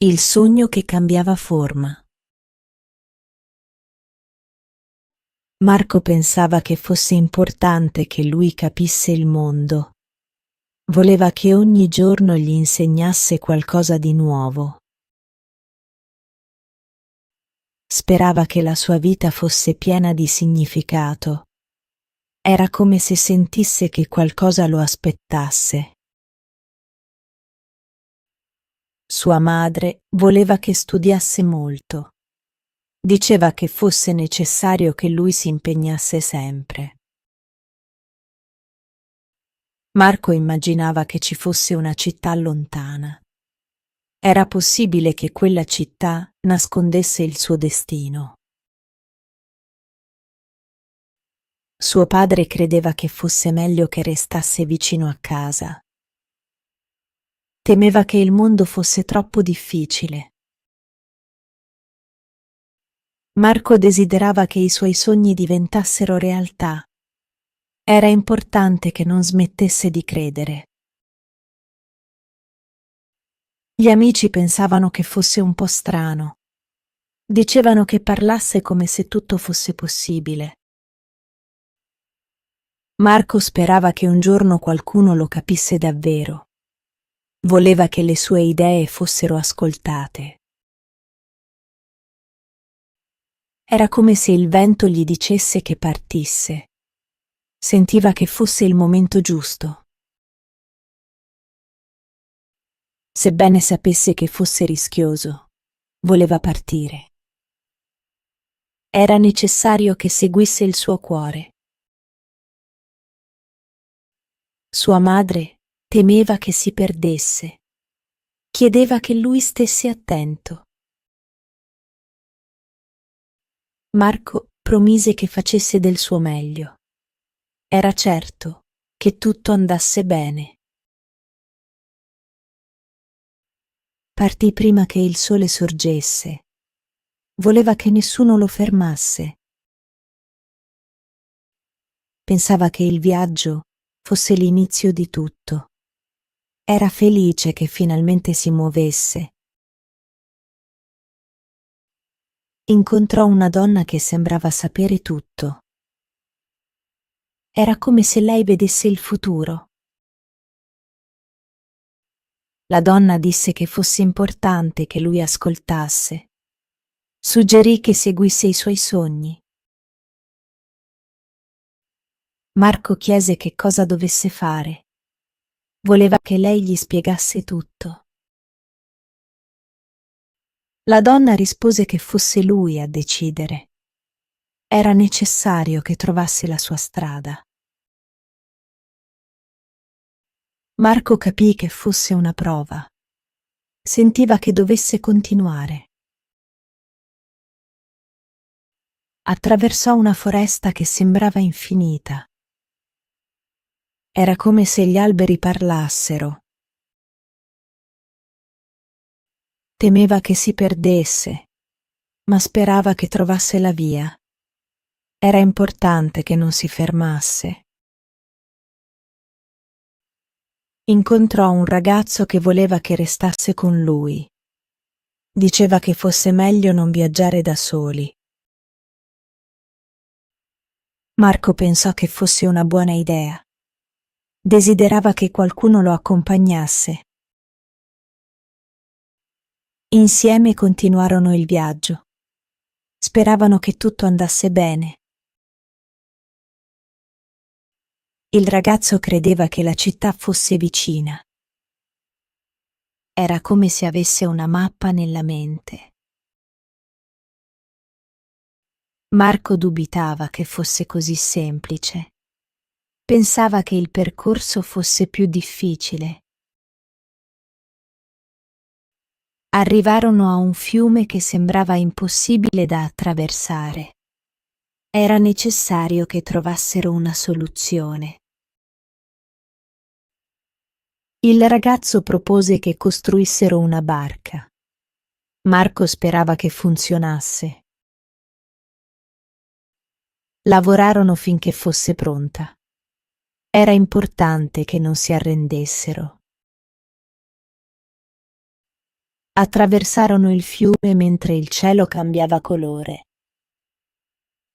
Il sogno che cambiava forma. Marco pensava che fosse importante che lui capisse il mondo. Voleva che ogni giorno gli insegnasse qualcosa di nuovo. Sperava che la sua vita fosse piena di significato. Era come se sentisse che qualcosa lo aspettasse. Sua madre voleva che studiasse molto. Diceva che fosse necessario che lui si impegnasse sempre. Marco immaginava che ci fosse una città lontana. Era possibile che quella città nascondesse il suo destino. Suo padre credeva che fosse meglio che restasse vicino a casa. Temeva che il mondo fosse troppo difficile. Marco desiderava che i suoi sogni diventassero realtà. Era importante che non smettesse di credere. Gli amici pensavano che fosse un po' strano. Dicevano che parlasse come se tutto fosse possibile. Marco sperava che un giorno qualcuno lo capisse davvero. Voleva che le sue idee fossero ascoltate. Era come se il vento gli dicesse che partisse. Sentiva che fosse il momento giusto. Sebbene sapesse che fosse rischioso, voleva partire. Era necessario che seguisse il suo cuore. Sua madre temeva che si perdesse. Chiedeva che lui stesse attento. Marco promise che facesse del suo meglio. Era certo che tutto andasse bene. Partì prima che il sole sorgesse. Voleva che nessuno lo fermasse. Pensava che il viaggio fosse l'inizio di tutto. Era felice che finalmente si muovesse. Incontrò una donna che sembrava sapere tutto. Era come se lei vedesse il futuro. La donna disse che fosse importante che lui ascoltasse. Suggerì che seguisse i suoi sogni. Marco chiese che cosa dovesse fare. Voleva che lei gli spiegasse tutto. La donna rispose che fosse lui a decidere. Era necessario che trovasse la sua strada. Marco capì che fosse una prova. Sentiva che dovesse continuare. Attraversò una foresta che sembrava infinita. Era come se gli alberi parlassero. Temeva che si perdesse, ma sperava che trovasse la via. Era importante che non si fermasse. Incontrò un ragazzo che voleva che restasse con lui. Diceva che fosse meglio non viaggiare da soli. Marco pensò che fosse una buona idea. Desiderava che qualcuno lo accompagnasse. Insieme continuarono il viaggio. Speravano che tutto andasse bene. Il ragazzo credeva che la città fosse vicina. Era come se avesse una mappa nella mente. Marco dubitava che fosse così semplice. Pensava che il percorso fosse più difficile. Arrivarono a un fiume che sembrava impossibile da attraversare. Era necessario che trovassero una soluzione. Il ragazzo propose che costruissero una barca. Marco sperava che funzionasse. Lavorarono finché fosse pronta. Era importante che non si arrendessero. Attraversarono il fiume mentre il cielo cambiava colore.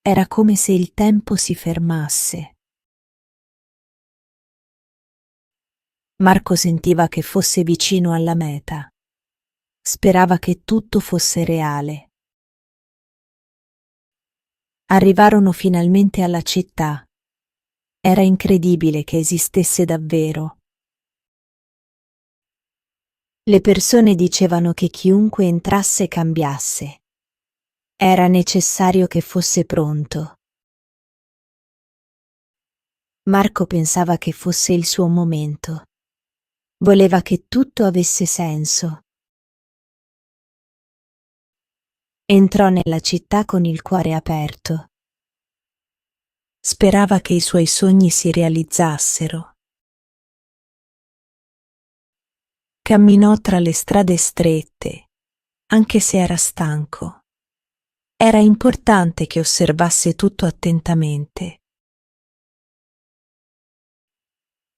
Era come se il tempo si fermasse. Marco sentiva che fosse vicino alla meta. Sperava che tutto fosse reale. Arrivarono finalmente alla città. Era incredibile che esistesse davvero. Le persone dicevano che chiunque entrasse cambiasse. Era necessario che fosse pronto. Marco pensava che fosse il suo momento. Voleva che tutto avesse senso. Entrò nella città con il cuore aperto. Sperava che i suoi sogni si realizzassero. Camminò tra le strade strette, anche se era stanco. Era importante che osservasse tutto attentamente.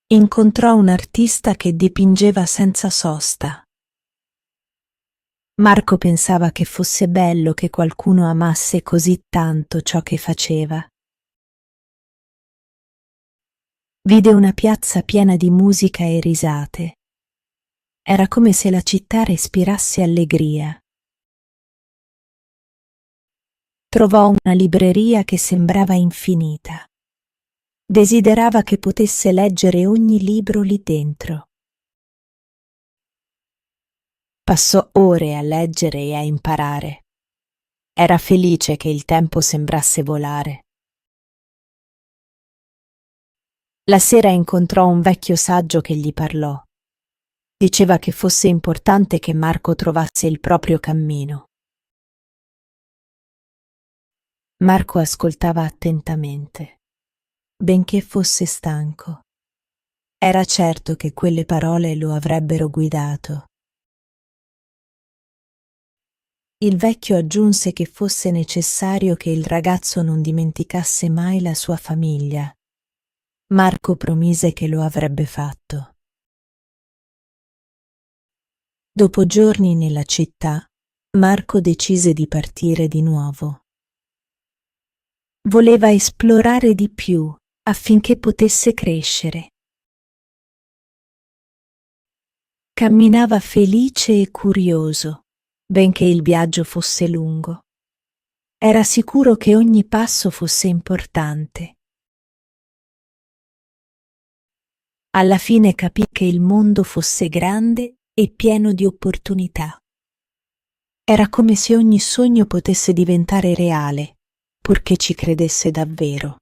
Incontrò un artista che dipingeva senza sosta. Marco pensava che fosse bello che qualcuno amasse così tanto ciò che faceva. Vide una piazza piena di musica e risate. Era come se la città respirasse allegria. Trovò una libreria che sembrava infinita. Desiderava che potesse leggere ogni libro lì dentro. Passò ore a leggere e a imparare. Era felice che il tempo sembrasse volare. La sera incontrò un vecchio saggio che gli parlò. Diceva che fosse importante che Marco trovasse il proprio cammino. Marco ascoltava attentamente, benché fosse stanco. Era certo che quelle parole lo avrebbero guidato. Il vecchio aggiunse che fosse necessario che il ragazzo non dimenticasse mai la sua famiglia. Marco promise che lo avrebbe fatto. Dopo giorni nella città, Marco decise di partire di nuovo. Voleva esplorare di più affinché potesse crescere. Camminava felice e curioso, benché il viaggio fosse lungo. Era sicuro che ogni passo fosse importante. Alla fine capì che il mondo fosse grande e pieno di opportunità. Era come se ogni sogno potesse diventare reale, purché ci credesse davvero.